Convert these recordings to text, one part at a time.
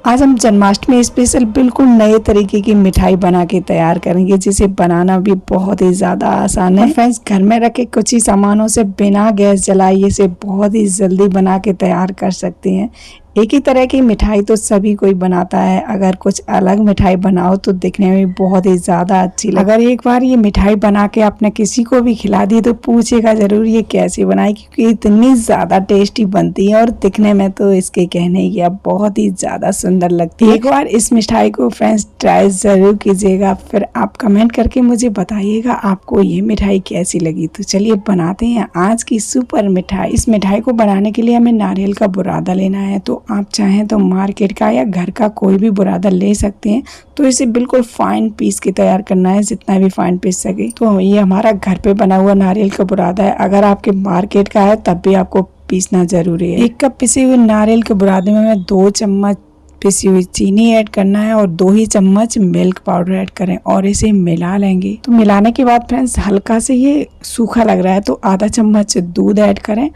आज हम जन्माष्टमी स्पेशल बिल्कुल नए तरीके की मिठाई बना के तैयार करेंगे, जिसे बनाना भी बहुत ही ज़्यादा आसान है। फ्रेंड्स, घर में रखे कुछ ही सामानों से बिना गैस जलाए इसे बहुत ही जल्दी बना के तैयार कर सकते हैं। एक ही तरह की मिठाई तो सभी कोई बनाता है, अगर कुछ अलग मिठाई बनाओ तो दिखने में बहुत ही ज़्यादा अच्छी लगे। अगर एक बार ये मिठाई बना के आपने किसी को भी खिला दी तो पूछेगा ज़रूर ये कैसे बनाई, क्योंकि इतनी ज़्यादा टेस्टी बनती है और दिखने में तो इसके कहने की अब बहुत ही ज़्यादा सुंदर लगती है। एक बार इस मिठाई को फ्रेंड्स ट्राई ज़रूर कीजिएगा, फिर आप कमेंट करके मुझे बताइएगा आपको ये मिठाई कैसी लगी। तो चलिए बनाते हैं आज की सुपर मिठाई। इस मिठाई को बनाने के लिए हमें नारियल का बुरादा लेना है। तो आप चाहें तो मार्केट का या घर का कोई भी बुरादा ले सकते हैं। तो इसे बिल्कुल फाइन पीस के तैयार करना है, जितना भी फाइन पीस सके। तो ये हमारा घर पे बना हुआ नारियल का बुरादा है, अगर आपके मार्केट का है तब भी आपको पीसना जरूरी है। 1 कप पिसे हुए नारियल के बुरादे में हमें 2 चम्मच पिसी हुई चीनी ऐड करना है और 2 ही चम्मच मिल्क पाउडर ऐड करें और इसे मिला लेंगे। तो मिलाने के बाद फ्रेंड्स हल्का से ये सूखा लग रहा है तो आधा चम्मच दूध ऐड करें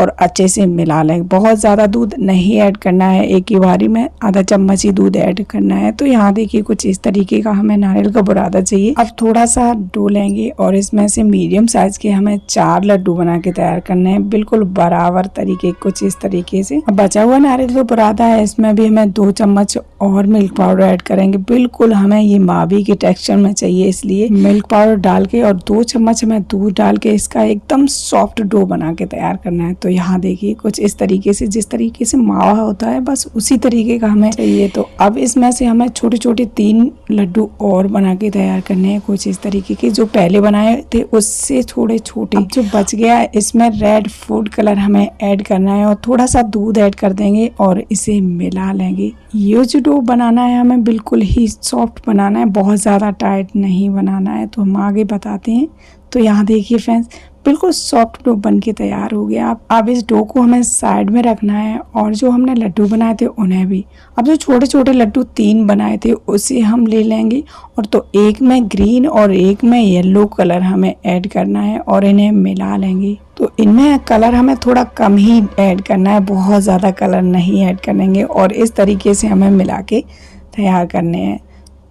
और अच्छे से मिला लें। बहुत ज़्यादा दूध नहीं ऐड करना है, एक ही बारी में आधा चम्मच ही दूध ऐड करना है। तो यहाँ देखिए कुछ इस तरीके का हमें नारियल का बुरादा चाहिए। अब थोड़ा सा डो लेंगे और इसमें से मीडियम साइज के हमें 4 लड्डू बना के तैयार करने हैं, बिल्कुल बराबर तरीके कुछ इस तरीके से। अब बचा हुआ नारियल का बुरादा है, इसमें भी हमें 2 चम्मच और मिल्क पाउडर ऐड करेंगे। बिल्कुल हमें ये मावी के टेक्सचर में चाहिए, इसलिए मिल्क पाउडर डाल के और 2 चम्मच हमें दूध डाल के इसका एकदम सॉफ्ट डो बना के तैयार करना है। तो यहाँ देखिए कुछ इस तरीके से, जिस तरीके से मावा होता है बस उसी तरीके का हमें चाहिए। तो अब इसमें से हमें छोटे छोटे 3 लड्डू और बना के तैयार करने हैं, कुछ इस तरीके के। जो पहले बनाए थे उससे थोड़े छोटे। अब जो बच गया है इसमें रेड फूड कलर हमें ऐड करना है और थोड़ा सा दूध ऐड कर देंगे और इसे मिला लेंगे। ये जो डो बनाना है हमें बिल्कुल ही सॉफ्ट बनाना है, बहुत ज़्यादा टाइट नहीं बनाना है। तो हम आगे बताते हैं। तो यहाँ देखिए फ्रेंड्स बिल्कुल सॉफ्ट डो बन के तैयार हो गया। अब इस डो को हमें साइड में रखना है और जो हमने लड्डू बनाए थे उन्हें भी। अब जो छोटे छोटे लड्डू 3 बनाए थे उसे हम ले लेंगे और तो एक में ग्रीन और एक में येलो कलर हमें ऐड करना है और इन्हें मिला लेंगे। तो इनमें कलर हमें थोड़ा कम ही ऐड करना है, बहुत ज़्यादा कलर नहीं ऐड करेंगे और इस तरीके से हमें मिला के तैयार करने हैं।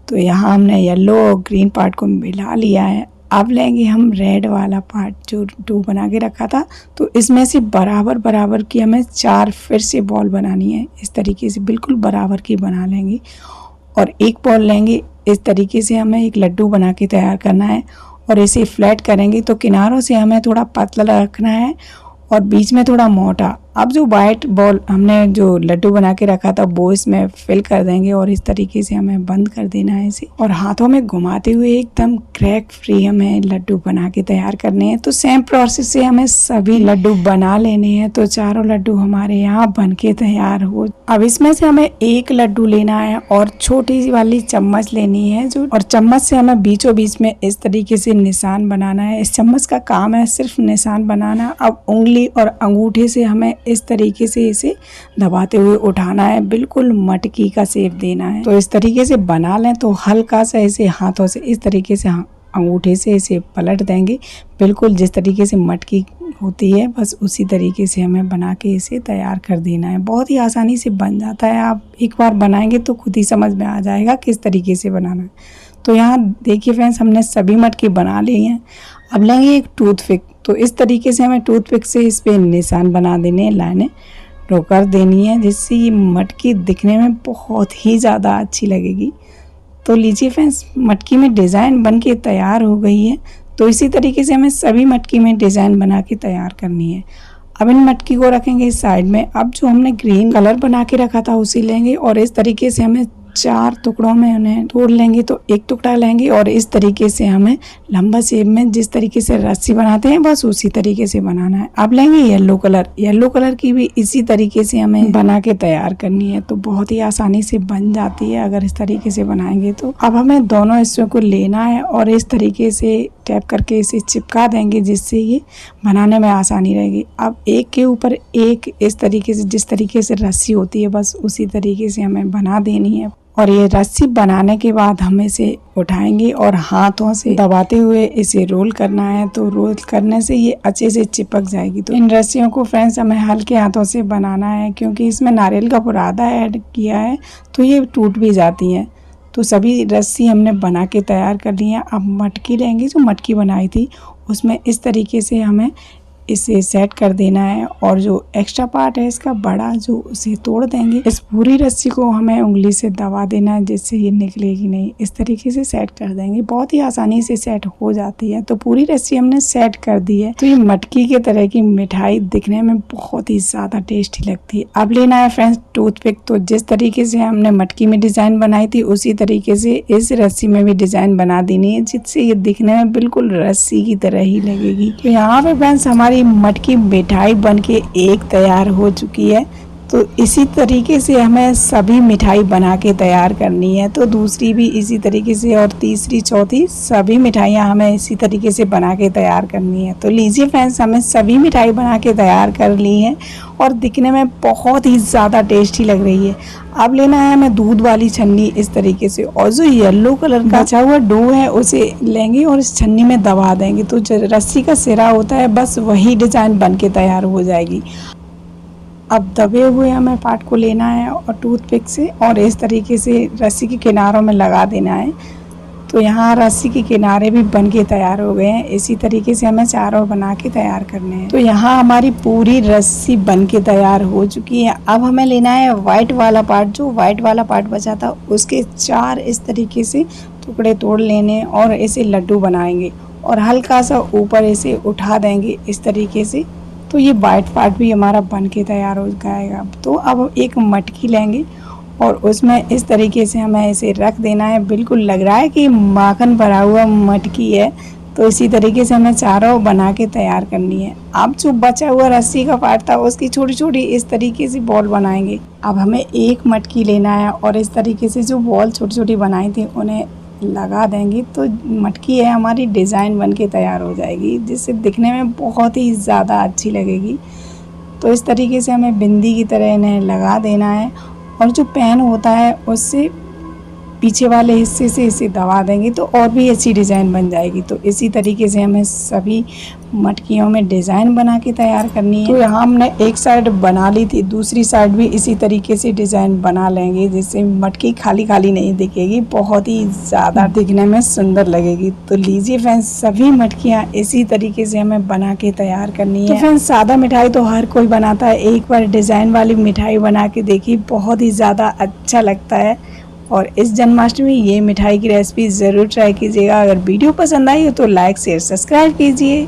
तो यहाँ हमने येलो और ग्रीन पार्ट को मिला लिया है। अब लेंगे हम रेड वाला पार्ट जो डो बना के रखा था। तो इसमें से बराबर बराबर की हमें 4 फिर से बॉल बनानी है, इस तरीके से बिल्कुल बराबर की बना लेंगे और एक बॉल लेंगे। इस तरीके से हमें एक लड्डू बना के तैयार करना है और इसे फ्लैट करेंगे। तो किनारों से हमें थोड़ा पतला रखना है और बीच में थोड़ा मोटा। अब जो वाइट बॉल हमने जो लड्डू बना के रखा था वो इसमें फिल कर देंगे और इस तरीके से हमें बंद कर देना है इसे और हाथों में घुमाते हुए एकदम क्रैक फ्री हमें लड्डू बना के तैयार करने हैं। तो सेम प्रोसेस से हमें सभी लड्डू बना लेने हैं। तो चारों लड्डू हमारे यहाँ बन के तैयार हो। अब इसमें से हमें एक लड्डू लेना है और छोटी वाली चम्मच लेनी है जो, और चम्मच से हमें बीचों बीच में इस तरीके से निशान बनाना है। इस चम्मच का काम है सिर्फ निशान बनाना। अब उंगली और अंगूठे से हमें इस तरीके से इसे दबाते हुए उठाना है, बिल्कुल मटकी का शेप देना है। तो इस तरीके से बना लें। तो हल्का सा इसे हाथों से इस तरीके से अंगूठे से इसे पलट देंगे, बिल्कुल जिस तरीके से मटकी होती है बस उसी तरीके से हमें बना के इसे तैयार कर देना है। बहुत ही आसानी से बन जाता है, आप एक बार बनाएंगे तो खुद ही समझ में आ जाएगा किस तरीके से बनाना है। तो यहाँ देखिए फ्रेंड्स हमने सभी मटकी बना ली हैं। अब लेंगे एक टूथपिक। तो इस तरीके से हमें टूथपिक से इस पे निशान बना देने हैं, लाइनें ड्रॉ कर देनी है, जिससे ये मटकी दिखने में बहुत ही ज़्यादा अच्छी लगेगी। तो लीजिए फ्रेंड्स मटकी में डिज़ाइन बन के तैयार हो गई है। तो इसी तरीके से हमें सभी मटकी में डिज़ाइन बना के तैयार करनी है। अब इन मटकी को रखेंगे इस साइड में। अब जो हमने ग्रीन कलर बना के रखा था उसे लेंगे और इस तरीके से हमें 4 टुकड़ों में उन्हें तोड़ लेंगे। तो एक टुकड़ा लेंगे और इस तरीके से हमें लंबा शेप में जिस तरीके से रस्सी बनाते हैं बस उसी तरीके से बनाना है। अब लेंगे येलो कलर। येलो कलर की भी इसी तरीके से हमें बना के तैयार करनी है। तो बहुत ही आसानी से बन जाती है अगर इस तरीके से बनाएंगे तो। अब हमें दोनों हिस्सों को लेना है और इस तरीके से टैप करके इसे चिपका देंगे, जिससे ये बनाने में आसानी रहेगी। अब एक के ऊपर एक इस तरीके से, जिस तरीके से रस्सी होती है बस उसी तरीके से हमें बना देनी है। और ये रस्सी बनाने के बाद हम इसे उठाएंगे और हाथों से दबाते हुए इसे रोल करना है। तो रोल करने से ये अच्छे से चिपक जाएगी। तो इन रस्सियों को फ्रेंड्स हमें हल्के हाथों से बनाना है, क्योंकि इसमें नारियल का बुरादा ऐड किया है तो ये टूट भी जाती हैं। तो सभी रस्सी हमने बना के तैयार कर ली है। अब मटकी लेंगे, जो मटकी बनाई थी उसमें इस तरीके से हमें इसे सेट कर देना है, और जो एक्स्ट्रा पार्ट है इसका बड़ा, जो उसे तोड़ देंगे। इस पूरी रस्सी को हमें उंगली से दबा देना है, जिससे ये निकलेगी नहीं। इस तरीके से सेट कर देंगे, बहुत ही आसानी से सेट हो जाती है। तो पूरी रस्सी हमने सेट कर दी है। तो ये मटकी के तरह की मिठाई दिखने में बहुत ही ज़्यादा टेस्टी लगती है। अब लेना है फ्रेंड्स टूथपिक। तो जिस तरीके से हमने मटकी में डिज़ाइन बनाई थी उसी तरीके से इस रस्सी में भी डिज़ाइन बना देनी है, जिससे ये दिखने में बिल्कुल रस्सी की तरह ही लगेगी। तो यहाँ पे फ्रेंड्स हमारी मटकी मिठाई बनके एक तैयार हो चुकी है। तो इसी तरीके से हमें सभी मिठाई बना के तैयार करनी है। तो दूसरी भी इसी तरीके से, और तीसरी चौथी सभी मिठाइयाँ हमें इसी तरीके से बना के तैयार करनी है। तो लीजिए फ्रेंड्स, हमें सभी मिठाई बना के तैयार कर ली है और दिखने में बहुत ही ज़्यादा टेस्टी लग रही है। अब लेना है हमें दूध वाली छन्नी इस तरीके से, और जो येलो कलर का बचा हुआ डो है उसे लेंगे और इस छन्नी में दबा देंगे। तो जो रस्सी का सिरा होता है बस वही डिज़ाइन बन के तैयार हो जाएगी। अब दबे हुए हमें पार्ट को लेना है और टूथपिक से और इस तरीके से रस्सी के किनारों में लगा देना है। तो यहाँ रस्सी के किनारे भी बन के तैयार हो गए हैं। इसी तरीके से हमें चारों बना के तैयार करने हैं। तो यहाँ हमारी पूरी रस्सी बन के तैयार हो चुकी है। अब हमें लेना है वाइट वाला पार्ट। जो वाइट वाला पार्ट बचा था उसके 4 इस तरीके से टुकड़े तोड़ लेने और इसे लड्डू बनाएंगे और हल्का सा ऊपर इसे उठा देंगे इस तरीके से। तो ये वाइट पार्ट भी हमारा बन के तैयार हो जाएगा। तो अब एक मटकी लेंगे और उसमें इस तरीके से हमें इसे रख देना है। बिल्कुल लग रहा है कि माखन भरा हुआ मटकी है। तो इसी तरीके से हमें चारों बना के तैयार करनी है। अब जो बचा हुआ रस्सी का पार्ट था उसकी छोटी छोटी इस तरीके से बॉल बनाएंगे। अब हमें एक मटकी लेना है और इस तरीके से जो बॉल छोटी छोटी बनाई थी उन्हें लगा देंगे। तो मटकी है हमारी डिज़ाइन बन के तैयार हो जाएगी, जिससे दिखने में बहुत ही ज़्यादा अच्छी लगेगी। तो इस तरीके से हमें बिंदी की तरह इन्हें लगा देना है और जो पेन होता है उससे पीछे वाले हिस्से से इसे दबा देंगे तो और भी अच्छी डिज़ाइन बन जाएगी। तो इसी तरीके से हमें सभी मटकियों में डिज़ाइन बना के तैयार करनी है। तो यहाँ हमने एक साइड बना ली थी, दूसरी साइड भी इसी तरीके से डिज़ाइन बना लेंगे, जिससे मटकी खाली खाली नहीं दिखेगी, बहुत ही ज़्यादा दिखने में सुंदर लगेगी। तो लीजिए फ्रेंड्स, सभी मटकियाँ इसी तरीके से हमें बना के तैयार करनी है। तो फ्रेंड्स, सादा मिठाई तो हर कोई बनाता है, एक बार डिज़ाइन वाली मिठाई बना के देखिए, बहुत ही ज़्यादा अच्छा लगता है। और इस जन्माष्टमी ये मिठाई की रेसिपी ज़रूर ट्राई कीजिएगा। अगर वीडियो पसंद आई हो तो लाइक शेयर सब्सक्राइब कीजिए।